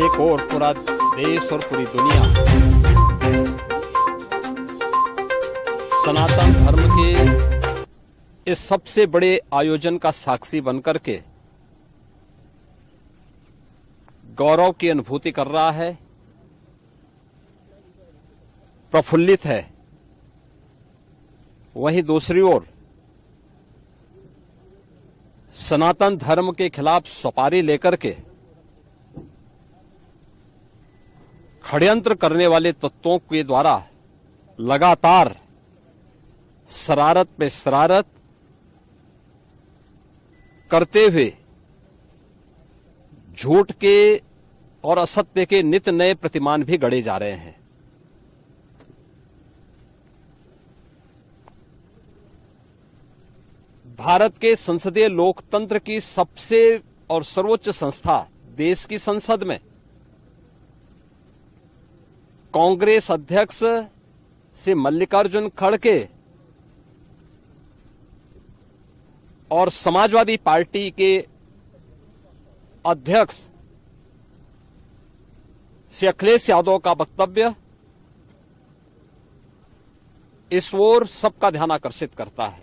एक और पूरा देश और पूरी दुनिया सनातन धर्म के इस सबसे बड़े आयोजन का साक्षी बनकर के गौरव की अनुभूति कर रहा है, प्रफुल्लित है। वहीं दूसरी ओर सनातन धर्म के खिलाफ सपारी लेकर के षड्यंत्र करने वाले तत्वों के द्वारा लगातार शरारत पे शरारत करते हुए झूठ के और असत्य के नित नए प्रतिमान भी गढ़े जा रहे हैं। भारत के संसदीय लोकतंत्र की सबसे और सर्वोच्च संस्था देश की संसद में कांग्रेस अध्यक्ष श्री मल्लिकार्जुन खड़गे और समाजवादी पार्टी के अध्यक्ष श्री अखिलेश यादव का वक्तव्य इस ओर सबका ध्यान आकर्षित करता है।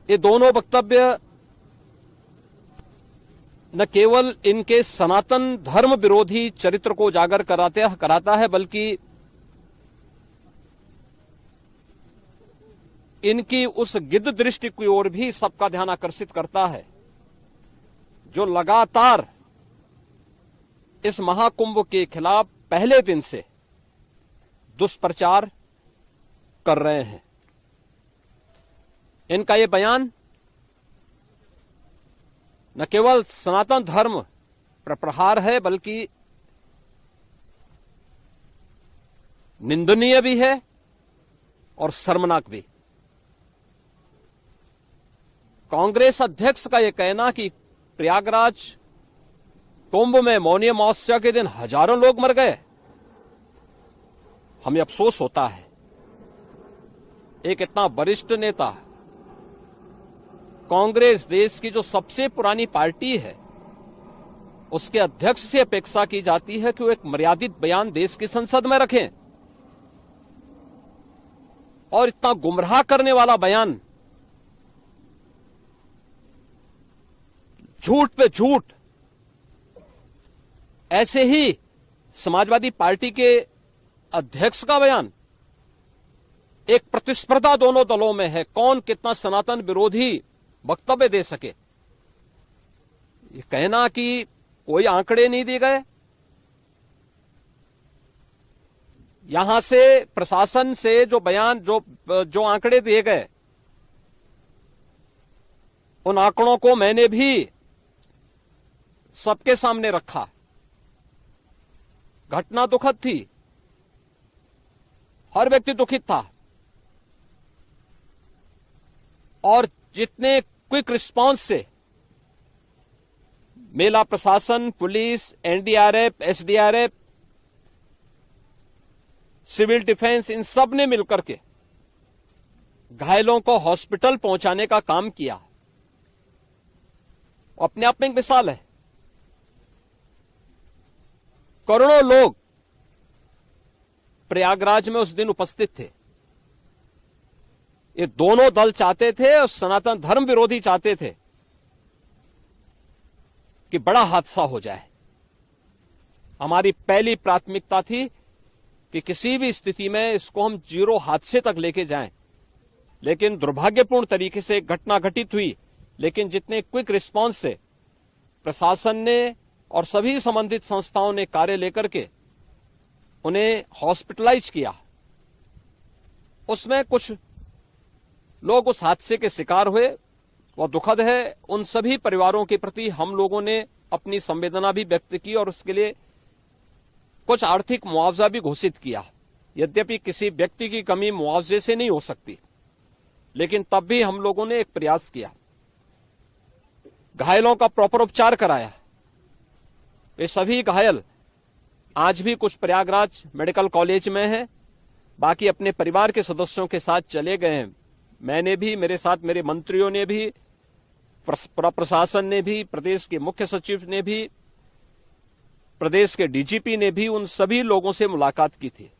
ये दोनों वक्तव्य न केवल इनके सनातन धर्म विरोधी चरित्र को उजागर कराता है, बल्कि इनकी उस गिद्ध दृष्टि की ओर भी सबका ध्यान आकर्षित करता है, जो लगातार इस महाकुंभ के खिलाफ पहले दिन से दुष्प्रचार कर रहे हैं। इनका ये बयान न केवल सनातन धर्म पर प्रहार है, बल्कि निंदनीय भी है और शर्मनाक भी। कांग्रेस अध्यक्ष का यह कहना कि प्रयागराज कुंभ में मौनी अमावस्या के दिन हजारों लोग मर गए, हमें अफसोस होता है। एक इतना वरिष्ठ नेता, कांग्रेस देश की जो सबसे पुरानी पार्टी है, उसके अध्यक्ष से अपेक्षा की जाती है कि वो एक मर्यादित बयान देश की संसद में रखें, और इतना गुमराह करने वाला बयान, झूठ पे झूठ। ऐसे ही समाजवादी पार्टी के अध्यक्ष का बयान, एक प्रतिस्पर्धा दोनों दलों में है, कौन कितना सनातन विरोधी वक्तव्य दे सके। ये कहना कि कोई आंकड़े नहीं दिए गए, यहां से प्रशासन से जो बयान जो आंकड़े दिए गए, उन आंकड़ों को मैंने भी सबके सामने रखा। घटना दुखद थी, हर व्यक्ति दुखित था, और जितने क्विक रिस्पांस से मेला प्रशासन, police, NDRF, SDRF, civil defence, इन सब ने मिलकर के घायलों को हॉस्पिटल पहुंचाने का काम किया, अपने आप में एक मिसाल है। करोड़ों लोग प्रयागराज में उस दिन उपस्थित थे। ये दोनों दल चाहते थे और सनातन धर्म विरोधी चाहते थे कि बड़ा हादसा हो जाए। हमारी पहली प्राथमिकता थी कि किसी भी स्थिति में इसको हम जीरो हादसे तक लेके जाएं, लेकिन दुर्भाग्यपूर्ण तरीके से घटना घटित हुई। लेकिन जितने क्विक रिस्पांस से प्रशासन ने और सभी संबंधित संस्थाओं ने कार्य लेकर के उन्हें हॉस्पिटलाइज किया, उसमें कुछ लोग उस हादसे के शिकार हुए, वह दुखद है। उन सभी परिवारों के प्रति हम लोगों ने अपनी संवेदना भी व्यक्त की और उसके लिए कुछ आर्थिक मुआवजा भी घोषित किया। यद्यपि किसी व्यक्ति की कमी मुआवजे से नहीं हो सकती, लेकिन तब भी हम लोगों ने एक प्रयास किया, घायलों का प्रॉपर उपचार कराया। वे सभी घायल आज भी कुछ प्रयागराज मेडिकल कॉलेज में हैं, बाकी अपने परिवार के सदस्यों के साथ चले गए हैं। मैंने भी, मेरे साथ मेरे मंत्रियों ने भी प्रशासन ने भी, प्रदेश के मुख्य सचिव ने भी, प्रदेश के डीजीपी ने भी उन सभी लोगों से मुलाकात की थी।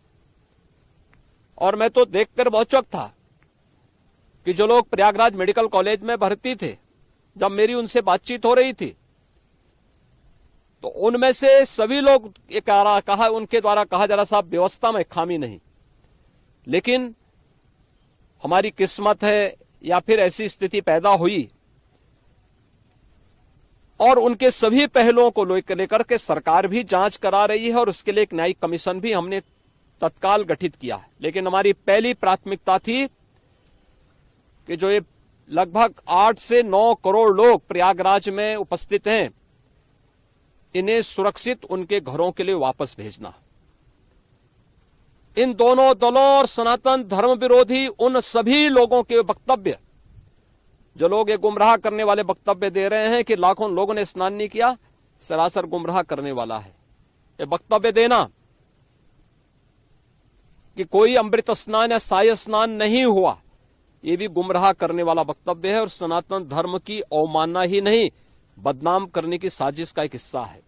और मैं तो देखकर बहुत चौंक था कि जो लोग प्रयागराज मेडिकल कॉलेज में भर्ती थे, जब मेरी उनसे बातचीत हो रही थी, तो उनमें से सभी लोग उनके द्वारा कहा जा रहा, साहब व्यवस्था में खामी नहीं, लेकिन हमारी किस्मत है या फिर ऐसी स्थिति पैदा हुई। और उनके सभी पहलुओं को लेकर के सरकार भी जांच करा रही है और उसके लिए एक न्यायिक कमीशन भी हमने तत्काल गठित किया है। लेकिन हमारी पहली प्राथमिकता थी कि जो ये लगभग 8 से 9 करोड़ लोग प्रयागराज में उपस्थित हैं, इन्हें सुरक्षित उनके घरों के लिए वापस भेजना। इन दोनों दलों और सनातन धर्म विरोधी उन सभी लोगों के वक्तव्य, जो लोग ये गुमराह करने वाले वक्तव्य दे रहे हैं कि लाखों लोगों ने स्नान नहीं किया, सरासर गुमराह करने वाला है। ये वक्तव्य देना कि कोई अमृत स्नान या साय स्नान नहीं हुआ, ये भी गुमराह करने वाला वक्तव्य है और सनातन धर्म की अवमानना ही नहीं, बदनाम करने की साजिश का एक हिस्सा है।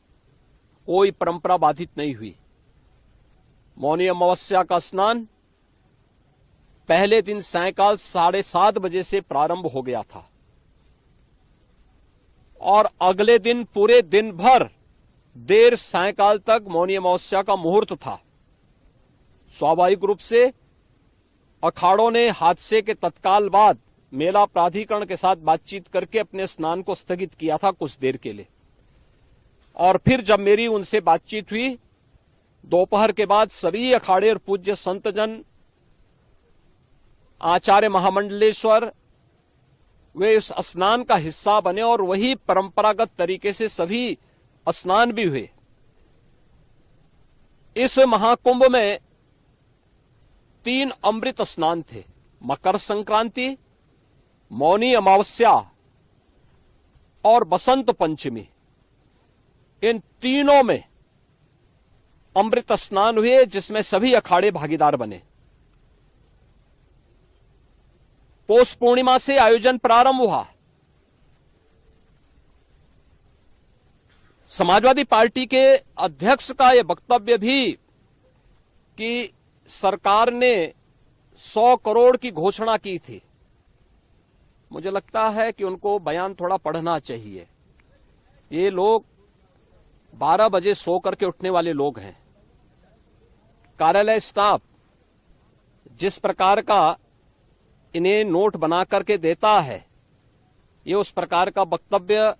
कोई परंपरा बाधित नहीं हुई। मौनी अमावस्या का स्नान पहले दिन सायंकाल 7:30 बजे से प्रारंभ हो गया था और अगले दिन पूरे दिन भर देर सायंकाल तक मौनी अमावस्या का मुहूर्त था। स्वाभाविक रूप से अखाड़ों ने हादसे के तत्काल बाद मेला प्राधिकरण के साथ बातचीत करके अपने स्नान को स्थगित किया था कुछ देर के लिए। और फिर जब मेरी उनसे बातचीत हुई दोपहर के बाद, सभी अखाड़े और पूज्य संतजन, आचार्य महामंडलेश्वर, वे इस स्नान का हिस्सा बने और वही परंपरागत तरीके से सभी स्नान भी हुए। इस महाकुंभ में 3 अमृत स्नान थे, मकर संक्रांति, मौनी अमावस्या और बसंत पंचमी। इन तीनों में अमृत स्नान हुए जिसमें सभी अखाड़े भागीदार बने। पौष पूर्णिमा से आयोजन प्रारंभ हुआ। समाजवादी पार्टी के अध्यक्ष का यह वक्तव्य भी कि सरकार ने 100 करोड़ की घोषणा की थी, मुझे लगता है कि उनको बयान थोड़ा पढ़ना चाहिए। ये लोग 12 बजे सो करके उठने वाले लोग हैं। कार्यालय स्टाफ जिस प्रकार का इन्हें नोट बना करके देता है, ये उस प्रकार का वक्तव्य